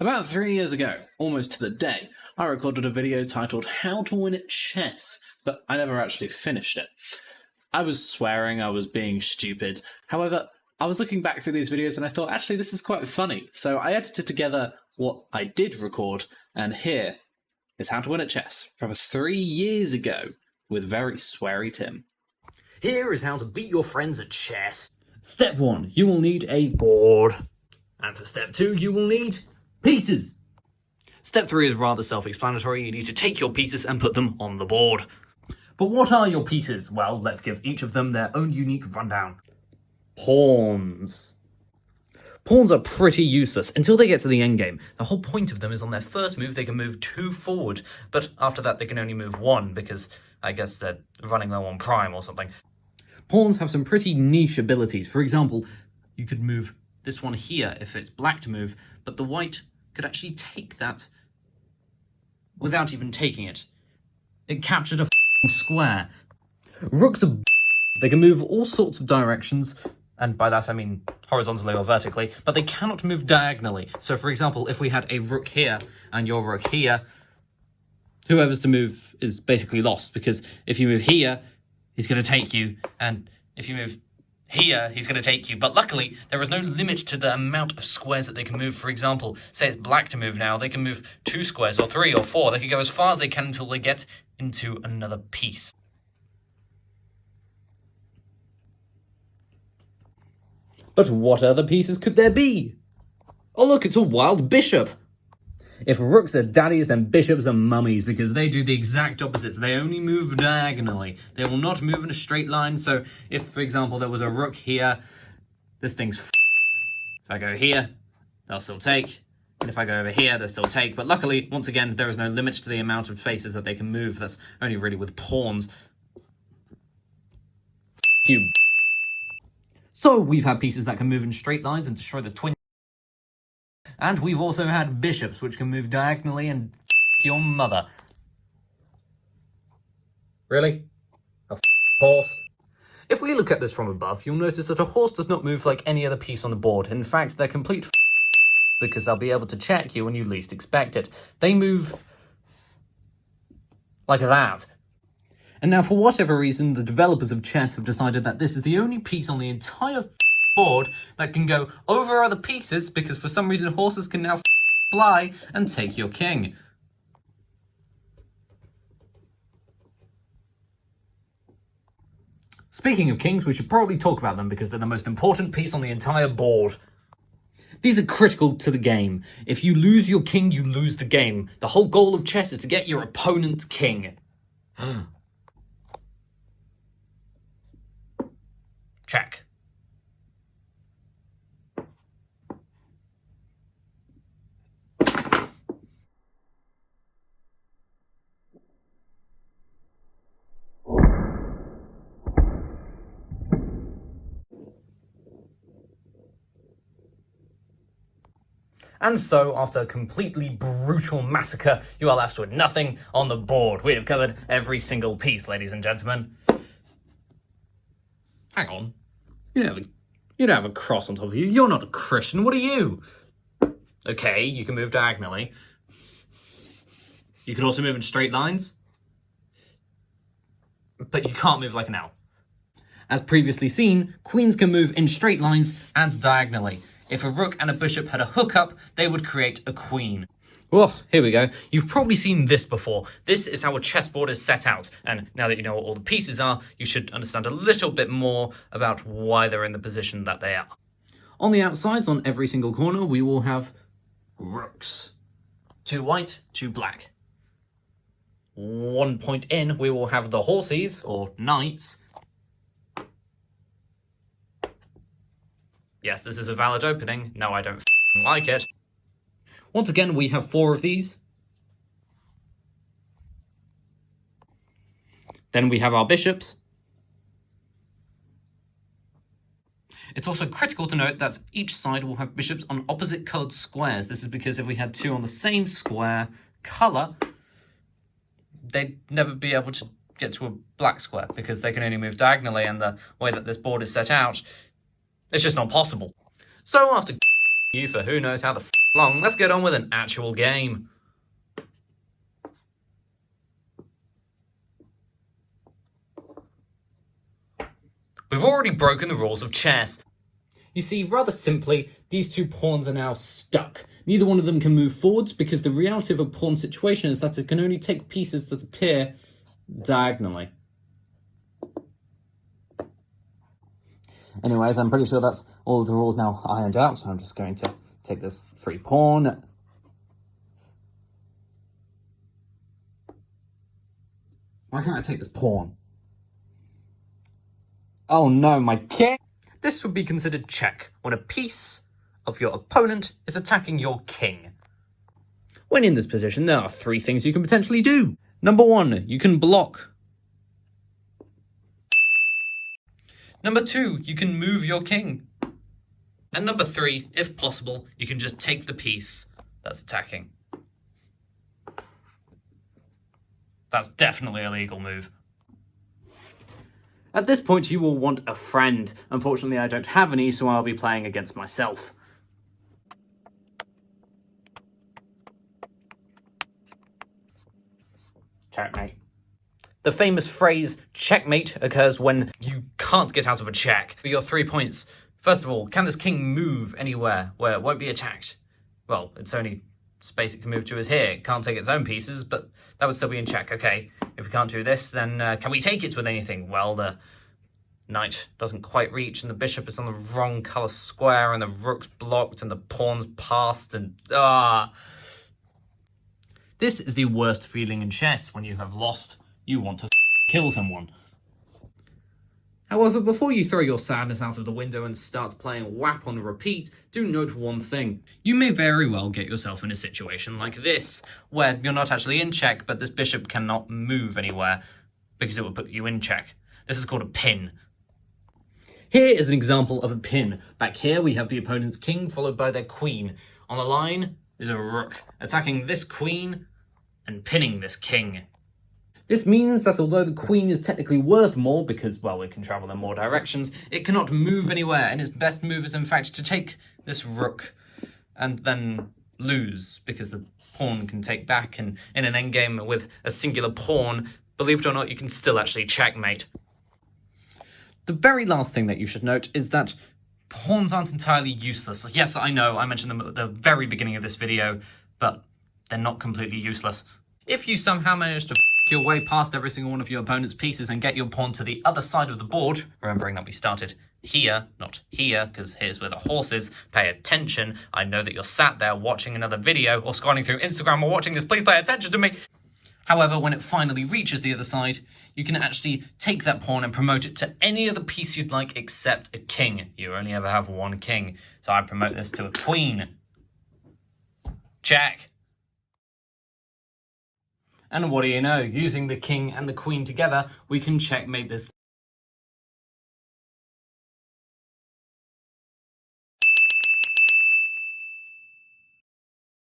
About 3 years ago, almost to the day, I recorded a video titled How to Win at Chess, but I never actually finished it. I was swearing, I was being stupid. However, I was looking back through these videos and I thought, actually, this is quite funny. So I edited together what I did record, and here is How to Win at Chess from 3 years ago with very sweary Tim. Here is how to beat your friends at chess. Step 1, you will need a board. And for step 2, you will need pieces. Step 3 is rather self-explanatory. You need to take your pieces and put them on the board. But what are your pieces? Well, let's give each of them their own unique rundown. Pawns. Pawns are pretty useless until they get to the endgame. The whole point of them is on their first move they can move 2 forward, but after that they can only move 1 because I guess they're running low on prime or something. Pawns have some pretty niche abilities. For example, you could move this one here if it's black to move, but the white could actually take that without even taking it. It captured a square. Rooks are they can move all sorts of directions, and by that I mean horizontally or vertically, but they cannot move diagonally. So for example, if we had a rook here and your rook here, whoever's to move is basically lost, because if you move here, he's going to take you, and if you move here, he's going to take you. But luckily, there is no limit to the amount of squares that they can move. For example, say it's black to move now, they can move 2 squares, or 3, or 4. They can go as far as they can until they get into another piece. But what other pieces could there be? Oh look, it's a wild bishop! If rooks are daddies, then bishops are mummies, because they do the exact opposites. They only move diagonally. They will not move in a straight line, so if, for example, there was a rook here, this thing's If I go here, they'll still take. And if I go over here, they'll still take. But luckily, once again, there is no limit to the amount of spaces that they can move. That's only really with pawns. You. So we've had pieces that can move in straight lines and destroy the twin. And we've also had bishops, which can move diagonally and your mother. Really? A horse? If we look at this from above, you'll notice that a horse does not move like any other piece on the board. In fact, they're complete because they'll be able to check you when you least expect it. They move like that. And now, for whatever reason, the developers of chess have decided that this is the only piece on the entire board that can go over other pieces, because for some reason horses can now fly and take your king. Speaking of kings, we should probably talk about them because they're the most important piece on the entire board. These are critical to the game. If you lose your king, you lose the game. The whole goal of chess is to get your opponent's king. Check. And so, after a completely brutal massacre, you are left with nothing on the board. We have covered every single piece, ladies and gentlemen. Hang on. You don't have a cross on top of you. You're not a Christian. What are you? Okay, you can move diagonally. You can also move in straight lines. But you can't move like an L. As previously seen, queens can move in straight lines and diagonally. If a rook and a bishop had a hookup, they would create a queen. Oh, here we go. You've probably seen this before. This is how a chessboard is set out. And now that you know what all the pieces are, you should understand a little bit more about why they're in the position that they are. On the outsides, on every single corner, we will have rooks. 2 white, 2 black. 1 point in, we will have the horses, or knights. Yes, this is a valid opening. No, I don't like it. Once again, we have 4 of these. Then we have our bishops. It's also critical to note that each side will have bishops on opposite coloured squares. This is because if we had 2 on the same square colour, they'd never be able to get to a black square because they can only move diagonally, and the way that this board is set out, it's just not possible. So after you for who knows how the long. Let's get on with an actual game. We've already broken the rules of chess. You see, rather simply, these two pawns are now stuck. Neither one of them can move forwards because the reality of a pawn situation is that it can only take pieces that appear diagonally. Anyways, I'm pretty sure that's all of the rules now ironed out, so I'm just going to take this free pawn. Why can't I take this pawn? Oh no, my king! This would be considered check when a piece of your opponent is attacking your king. When in this position, there are three things you can potentially do. Number one, you can block. Number two, you can move your king. And number three, if possible, you can just take the piece that's attacking. That's definitely a legal move. At this point, you will want a friend. Unfortunately, I don't have any, so I'll be playing against myself. Checkmate. The famous phrase, checkmate, occurs when you can't get out of a check. For your 3 points, first of all, can this king move anywhere where it won't be attacked? Well, its only space it can move to is here. It can't take its own pieces, but that would still be in check. Okay, if we can't do this, then can we take it with anything? Well, the knight doesn't quite reach, and the bishop is on the wrong colour square, and the rook's blocked, and the pawn's passed, and This is the worst feeling in chess. When you have lost, you want to kill someone. However, before you throw your sadness out of the window and start playing WAP on repeat, do note one thing. You may very well get yourself in a situation like this, where you're not actually in check, but this bishop cannot move anywhere because it will put you in check. This is called a pin. Here is an example of a pin. Back here we have the opponent's king followed by their queen. On the line is a rook attacking this queen and pinning this king. This means that although the queen is technically worth more because, well, it can travel in more directions, it cannot move anywhere, and its best move is in fact to take this rook and then lose, because the pawn can take back, and in an endgame with a singular pawn, believe it or not, you can still actually checkmate. The very last thing that you should note is that pawns aren't entirely useless. Yes, I know, I mentioned them at the very beginning of this video, but they're not completely useless. If you somehow manage to your way past every single one of your opponent's pieces and get your pawn to the other side of the board, remembering that we started here, not here, because here's where the horse is, pay attention. I know that you're sat there watching another video or scrolling through Instagram or watching this, please pay attention to me. However, when it finally reaches the other side, you can actually take that pawn and promote it to any other piece you'd like except a king. You only ever have one king, so I promote this to a queen. Check. And what do you know, using the king and the queen together, we can checkmate this